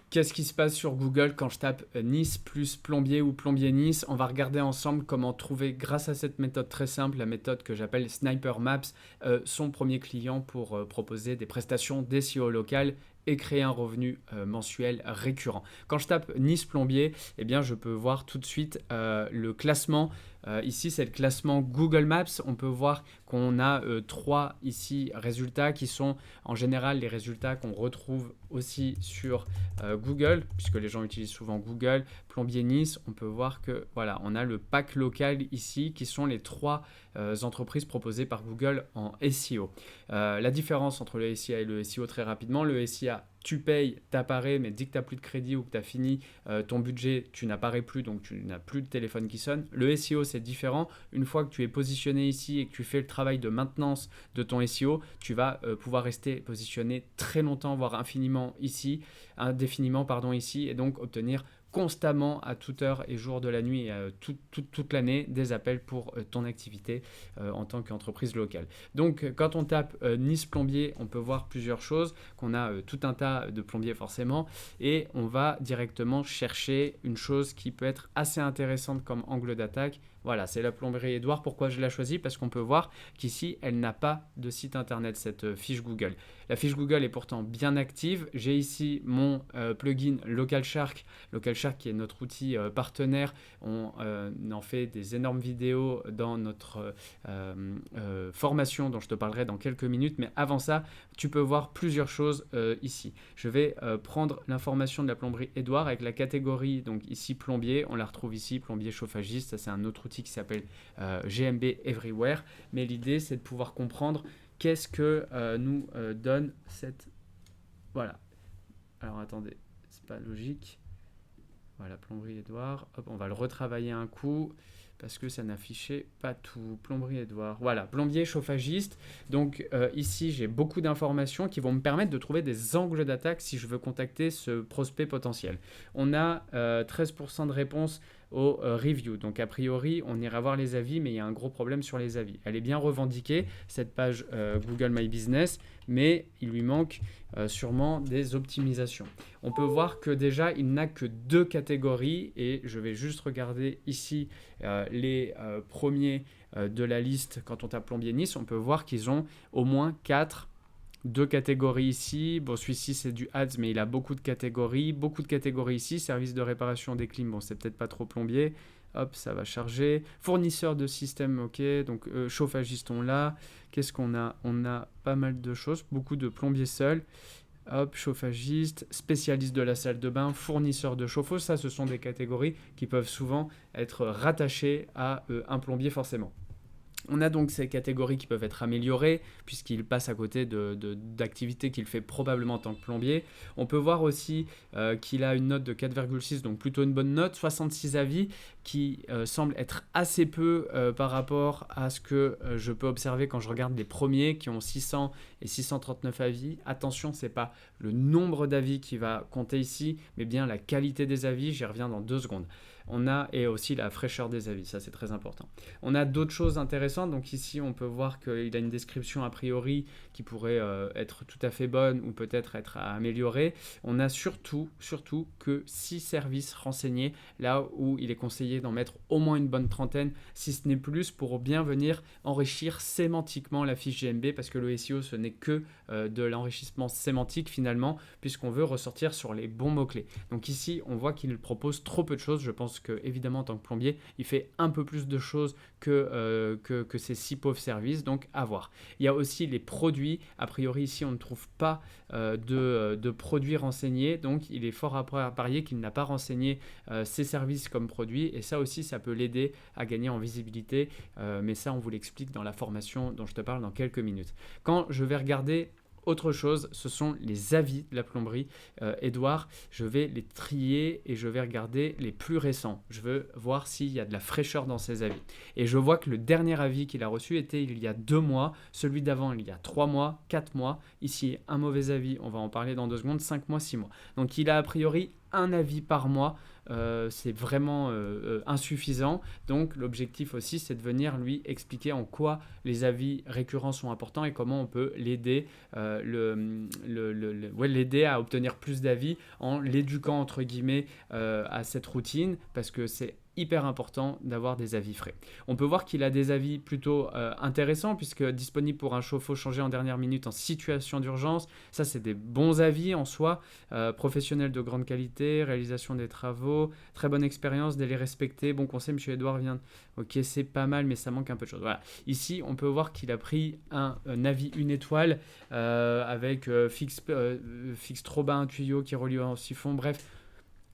Qu'est-ce qui se passe sur Google quand je tape Nice plus plombier ou plombier Nice? On va regarder ensemble comment trouver, grâce à cette méthode très simple, la méthode que j'appelle Sniper Maps, son premier client pour proposer des prestations d'SEO local et créer un revenu mensuel récurrent. Quand je tape Nice plombier, eh bien, je peux voir tout de suite le classement. Ici, c'est le classement Google Maps. On peut voir qu'on a trois ici résultats qui sont en général les résultats qu'on retrouve aussi sur Google, puisque les gens utilisent souvent Google. Plombier Nice, on peut voir que voilà, on a le pack local ici qui sont les trois entreprises proposées par Google en SEO. La différence entre le SIA et le SEO très rapidement, le SIA, tu payes, t'apparais, mais dès que tu n'as plus de crédit ou que tu as fini ton budget, tu n'apparais plus, donc tu n'as plus de téléphone qui sonne. Le SEO, c'est différent. Une fois que tu es positionné ici et que tu fais le travail de maintenance de ton SEO, tu vas pouvoir rester positionné très longtemps, voire infiniment ici, indéfiniment pardon, ici, et donc obtenir constamment à toute heure et jour de la nuit et toute l'année des appels pour ton activité en tant qu'entreprise locale. Donc quand on tape Nice plombier, on peut voir plusieurs choses, qu'on a tout un tas de plombiers forcément, et on va directement chercher une chose qui peut être assez intéressante comme angle d'attaque. Voilà, c'est la plomberie Edouard. Pourquoi je l'ai choisie? Parce qu'on peut voir qu'ici, elle n'a pas de site internet, cette fiche Google. La fiche Google est pourtant bien active. J'ai ici mon plugin LocalShark. LocalShark qui est notre outil partenaire. On en fait des énormes vidéos dans notre formation dont je te parlerai dans quelques minutes. Mais avant ça, tu peux voir plusieurs choses ici. Je vais prendre l'information de la plomberie Edouard avec la catégorie, donc ici plombier. On la retrouve ici, plombier chauffagiste. Ça, c'est un autre outil qui s'appelle GMB Everywhere. Mais l'idée, c'est de pouvoir comprendre qu'est-ce que nous donne cette... Voilà. Alors, attendez, c'est pas logique. Voilà, plomberie Edouard. Hop, on va le retravailler un coup parce que ça n'affichait pas tout. Plomberie Edouard. Voilà, plombier chauffagiste. Donc ici, j'ai beaucoup d'informations qui vont me permettre de trouver des angles d'attaque si je veux contacter ce prospect potentiel. On a 13% de réponses aux reviews. Donc a priori, on ira voir les avis, mais il y a un gros problème sur les avis. Elle est bien revendiquée, cette page Google My Business, mais il lui manque sûrement des optimisations. On peut voir que déjà, il n'a que deux catégories, et je vais juste regarder ici les premiers de la liste. Quand on tape plombier Nice, on peut voir qu'ils ont au moins 2 catégories ici. Bon, celui-ci, c'est du ads, mais il a beaucoup de catégories. Beaucoup de catégories ici. Service de réparation des clims, bon, c'est peut-être pas trop plombier. Hop, ça va charger. Fournisseur de système, ok. Donc, chauffagiste, on l'a. Qu'est-ce qu'on a? On a pas mal de choses. Beaucoup de plombiers seuls. Hop, chauffagiste, spécialiste de la salle de bain, fournisseur de chauffe-eau. Ça, ce sont des catégories qui peuvent souvent être rattachées à un plombier forcément. On a donc ces catégories qui peuvent être améliorées puisqu'il passe à côté d'activités qu'il fait probablement en tant que plombier. On peut voir aussi qu'il a une note de 4,6, donc plutôt une bonne note, 66 avis qui semble être assez peu par rapport à ce que je peux observer quand je regarde les premiers qui ont 600 et 639 avis. Attention, ce n'est pas le nombre d'avis qui va compter ici, mais bien la qualité des avis. J'y reviens dans 2 secondes. Et aussi la fraîcheur des avis, ça c'est très important. On a d'autres choses intéressantes, donc ici on peut voir qu'il a une description a priori qui pourrait être tout à fait bonne ou peut-être être à améliorer. On a surtout que 6 services renseignés, là où il est conseillé d'en mettre au moins une bonne trentaine, si ce n'est plus, pour bien venir enrichir sémantiquement la fiche GMB, parce que le SEO ce n'est que de l'enrichissement sémantique finalement, puisqu'on veut ressortir sur les bons mots-clés. Donc ici on voit qu'il propose trop peu de choses. Je pense que évidemment en tant que plombier, il fait un peu plus de choses que ces 6 pauvres services, donc à voir. Il y a aussi les produits. A priori ici on ne trouve pas de produits renseignés, donc il est fort à parier qu'il n'a pas renseigné ses services comme produits, et ça aussi ça peut l'aider à gagner en visibilité, mais ça on vous l'explique dans la formation dont je te parle dans quelques minutes. Quand je vais regarder autre chose, ce sont les avis de la plomberie Edouard. Je vais les trier et je vais regarder les plus récents. Je veux voir s'il y a de la fraîcheur dans ces avis. Et je vois que le dernier avis qu'il a reçu était il y a 2 mois, celui d'avant il y a 3 mois, 4 mois. Ici, un mauvais avis, on va en parler dans 2 secondes, 5 mois, 6 mois. Donc il a a priori un avis par mois c'est vraiment insuffisant. Donc l'objectif aussi, c'est de venir lui expliquer en quoi les avis récurrents sont importants et comment on peut l'aider, l'aider à obtenir plus d'avis en l'éduquant entre guillemets à cette routine, parce que c'est hyper important d'avoir des avis frais. On peut voir qu'il a des avis plutôt intéressants, puisque disponible pour un chauffe-eau changé en dernière minute en situation d'urgence. Ça, c'est des bons avis en soi. Professionnel de grande qualité, réalisation des travaux, très bonne expérience, délai respecté, bon conseil, M. Edouard vient. Ok, c'est pas mal, mais ça manque un peu de choses. Voilà. Ici, on peut voir qu'il a pris un avis 1 étoile avec fixe trop bas un tuyau qui relie au siphon. Bref,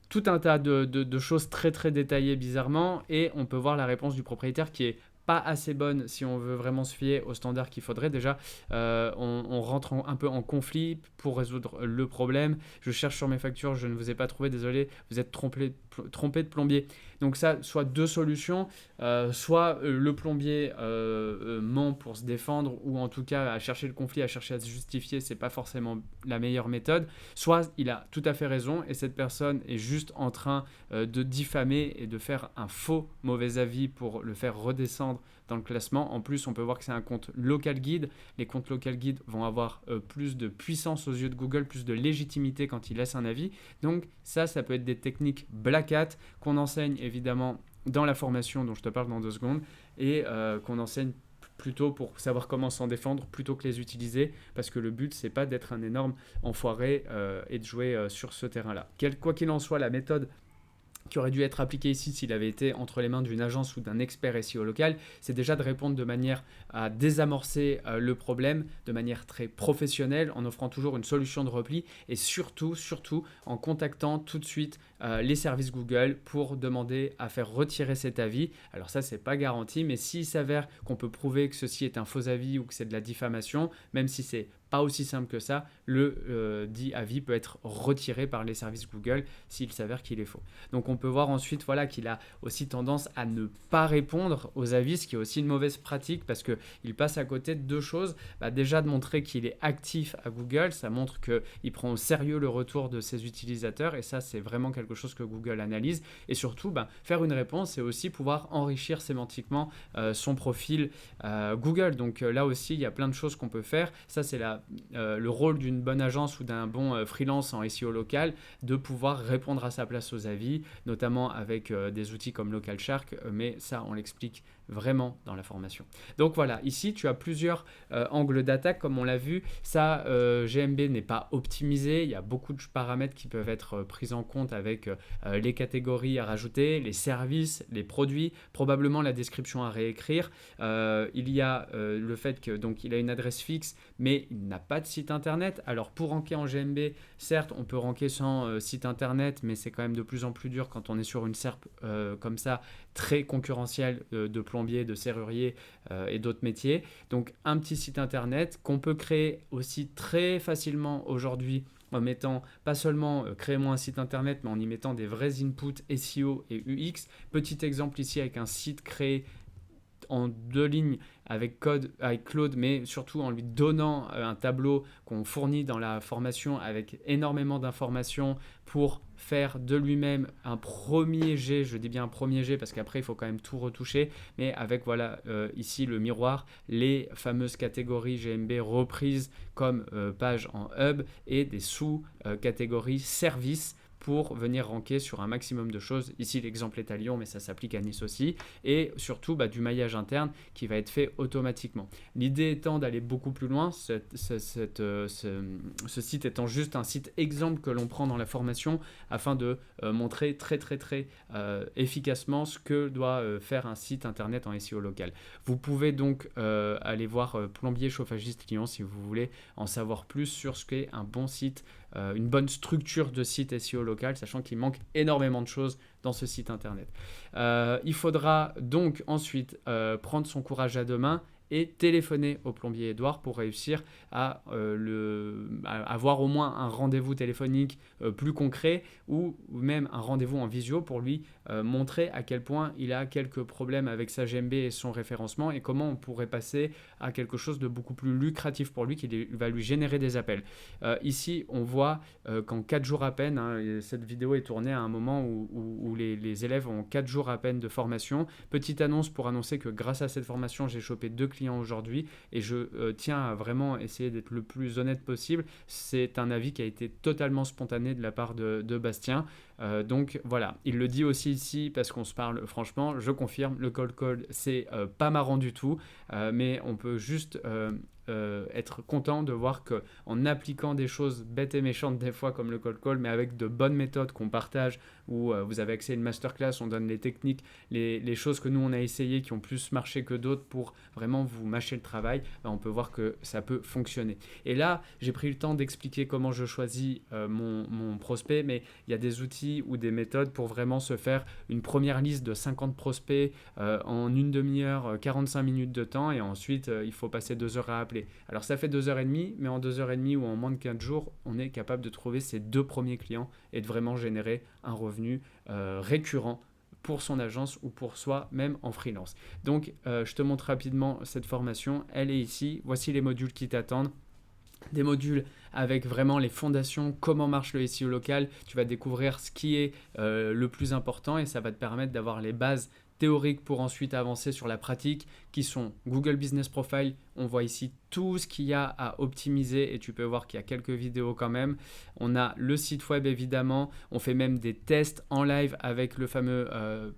tout un tas de choses très très détaillées bizarrement, et on peut voir la réponse du propriétaire qui est pas assez bonne si on veut vraiment se fier aux standards qu'il faudrait. Déjà, on rentre un peu en conflit pour résoudre le problème. Je cherche sur mes factures, je ne vous ai pas trouvé, désolé, vous êtes trompé de plombier. Donc ça, soit deux solutions, soit le plombier ment pour se défendre, ou en tout cas à chercher le conflit, à chercher à se justifier, c'est pas forcément la meilleure méthode. Soit il a tout à fait raison et cette personne est juste en train de diffamer et de faire un faux mauvais avis pour le faire redescendre dans le classement. En plus, on peut voir que c'est un compte local guide. Les comptes local guide vont avoir plus de puissance aux yeux de Google, plus de légitimité quand ils laissent un avis. Donc ça peut être des techniques Black Hat qu'on enseigne évidemment dans la formation dont je te parle dans 2 secondes, et qu'on enseigne plutôt pour savoir comment s'en défendre plutôt que les utiliser, parce que le but c'est pas d'être un énorme enfoiré et de jouer sur ce terrain-là. Quoi qu'il en soit, la méthode qui aurait dû être appliqué ici s'il avait été entre les mains d'une agence ou d'un expert SEO local, c'est déjà de répondre de manière à désamorcer le problème de manière très professionnelle, en offrant toujours une solution de repli, et surtout en contactant tout de suite les services Google pour demander à faire retirer cet avis. Alors ça, c'est pas garanti, mais s'il s'avère qu'on peut prouver que ceci est un faux avis ou que c'est de la diffamation, même si c'est pas aussi simple que ça, le dit avis peut être retiré par les services Google s'il s'avère qu'il est faux. Donc on peut voir ensuite qu'il a aussi tendance à ne pas répondre aux avis, ce qui est aussi une mauvaise pratique, parce qu'il passe à côté de 2 choses. Déjà de montrer qu'il est actif à Google, ça montre qu'il prend au sérieux le retour de ses utilisateurs, et ça c'est vraiment quelque chose que Google analyse. Et surtout, faire une réponse et aussi pouvoir enrichir sémantiquement son profil Google. Donc là aussi, il y a plein de choses qu'on peut faire. Ça, c'est le rôle d'une bonne agence ou d'un bon freelance en SEO local, de pouvoir répondre à sa place aux avis, notamment avec des outils comme LocalShark, mais ça, on l'explique vraiment dans la formation. Donc voilà, ici tu as plusieurs angles d'attaque comme on l'a vu. Ça, GMB n'est pas optimisé, il y a beaucoup de paramètres qui peuvent être pris en compte avec les catégories à rajouter, les services, les produits, probablement la description à réécrire. Il y a le fait que donc il a une adresse fixe, mais il n'a pas de site internet. Alors pour ranker en GMB, certes on peut ranker sans site internet, mais c'est quand même de plus en plus dur quand on est sur une SERP comme ça, très concurrentielle de plombier, de serrurier et d'autres métiers. Donc un petit site internet qu'on peut créer aussi très facilement aujourd'hui, en mettant pas seulement créez-moi un site internet, mais en y mettant des vrais inputs SEO et UX. Petit exemple ici avec un site créé en 2 lignes avec Claude, mais surtout en lui donnant un tableau qu'on fournit dans la formation avec énormément d'informations pour faire de lui-même un premier jet. Je dis bien un premier jet parce qu'après il faut quand même tout retoucher, mais avec ici le miroir, les fameuses catégories GMB reprises comme page en hub, et des sous-catégories services pour venir ranker sur un maximum de choses. Ici, l'exemple est à Lyon, mais ça s'applique à Nice aussi. Et surtout, du maillage interne qui va être fait automatiquement. L'idée étant d'aller beaucoup plus loin, ce site étant juste un site exemple que l'on prend dans la formation afin de montrer très efficacement ce que doit faire un site internet en SEO local. Vous pouvez donc aller voir Plombier Chauffagiste Lyon si vous voulez en savoir plus sur ce qu'est un bon site, une bonne structure de site SEO local, sachant qu'il manque énormément de choses dans ce site internet. Il faudra donc ensuite prendre son courage à 2 mains et téléphoner au plombier Édouard pour réussir à avoir au moins un rendez-vous téléphonique plus concret ou même un rendez-vous en visio pour lui montrer à quel point il a quelques problèmes avec sa GMB et son référencement et comment on pourrait passer à quelque chose de beaucoup plus lucratif pour lui qui va lui générer des appels. Ici, on voit qu'en 4 jours à peine, cette vidéo est tournée à un moment où les élèves ont 4 jours à peine de formation. Petite annonce pour annoncer que grâce à cette formation, j'ai chopé 2 clients aujourd'hui et je tiens à vraiment essayer d'être le plus honnête possible. C'est un avis qui a été totalement spontané de la part de Bastien. Donc voilà, il le dit aussi ici parce qu'on se parle franchement, je confirme, le cold call c'est pas marrant du tout, mais on peut juste être content de voir qu'en appliquant des choses bêtes et méchantes des fois comme le cold call, mais avec de bonnes méthodes qu'on partage, où vous avez accès à une masterclass, on donne les techniques, les choses que nous on a essayées qui ont plus marché que d'autres pour vraiment vous mâcher le travail, on peut voir que ça peut fonctionner. Et là, j'ai pris le temps d'expliquer comment je choisis mon prospect, mais il y a des outils ou des méthodes pour vraiment se faire une première liste de 50 prospects en une demi-heure, 45 minutes de temps, et ensuite il faut passer 2 heures à appeler. Alors ça fait 2h30, mais en 2h30 ou en moins de 15 jours, on est capable de trouver ses 2 premiers clients et de vraiment générer un revenu récurrent pour son agence ou pour soi, même en freelance. Donc, je te montre rapidement cette formation. Elle est ici. Voici les modules qui t'attendent. Des modules avec vraiment les fondations, comment marche le SEO local. Tu vas découvrir ce qui est le plus important et ça va te permettre d'avoir les bases théoriques pour ensuite avancer sur la pratique qui sont Google Business Profile. On voit ici tout ce qu'il y a à optimiser et tu peux voir qu'il y a quelques vidéos quand même. On a le site web évidemment. On fait même des tests en live avec le fameux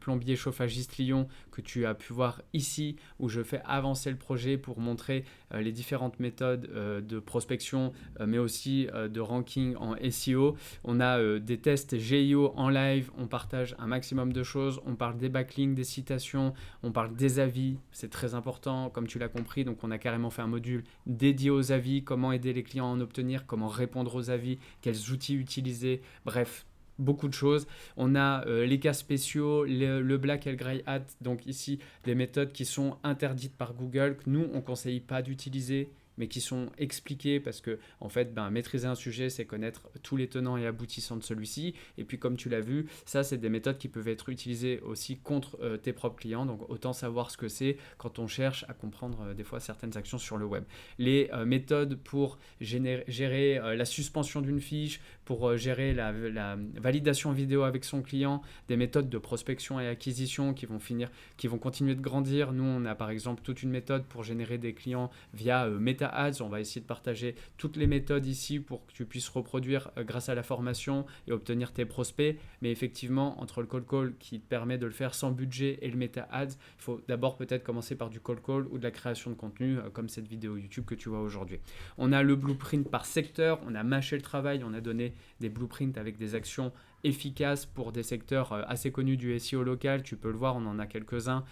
plombier chauffagiste Lyon que tu as pu voir ici où je fais avancer le projet pour montrer les différentes méthodes de prospection mais aussi de ranking en SEO. On a des tests GIO en live. On partage un maximum de choses. On parle des backlinks, des citations. On parle des avis. C'est très important comme tu l'as compris. Donc on a carrément fait un module dédié aux avis, comment aider les clients à en obtenir, comment répondre aux avis, quels outils utiliser, bref, beaucoup de choses. On a les cas spéciaux, le Black et le Grey Hat, donc ici des méthodes qui sont interdites par Google, que nous on ne conseille pas d'utiliser, mais qui sont expliquées parce que en fait, maîtriser un sujet, c'est connaître tous les tenants et aboutissants de celui-ci. Et puis comme tu l'as vu, ça c'est des méthodes qui peuvent être utilisées aussi contre tes propres clients. Donc autant savoir ce que c'est quand on cherche à comprendre des fois certaines actions sur le web. Les méthodes pour gérer la suspension d'une fiche, pour gérer la validation vidéo avec son client, des méthodes de prospection et acquisition qui vont continuer de grandir. Nous, on a par exemple toute une méthode pour générer des clients via Meta Ads. On va essayer de partager toutes les méthodes ici pour que tu puisses reproduire grâce à la formation et obtenir tes prospects. Mais effectivement, entre le cold call qui te permet de le faire sans budget et le Meta Ads, il faut d'abord peut-être commencer par du cold call ou de la création de contenu comme cette vidéo YouTube que tu vois aujourd'hui. On a le blueprint par secteur, on a mâché le travail, on a donné des blueprints avec des actions efficaces pour des secteurs assez connus du SEO local. Tu peux le voir, on en a quelques-uns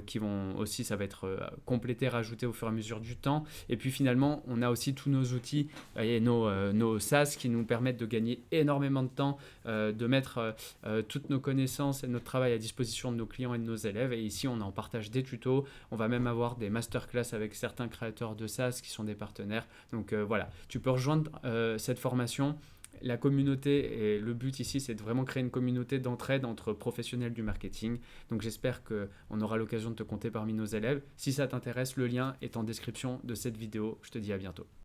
qui vont aussi, ça va être complété, rajouté au fur et à mesure du temps. Et puis finalement, on a aussi tous nos outils et nos SaaS qui nous permettent de gagner énormément de temps, de mettre toutes nos connaissances et notre travail à disposition de nos clients et de nos élèves. Et ici, on en partage des tutos. On va même avoir des masterclass avec certains créateurs de SaaS qui sont des partenaires. Donc voilà, tu peux rejoindre cette formation. La communauté, et le but ici, c'est de vraiment créer une communauté d'entraide entre professionnels du marketing. Donc j'espère qu'on aura l'occasion de te compter parmi nos élèves. Si ça t'intéresse, le lien est en description de cette vidéo. Je te dis à bientôt.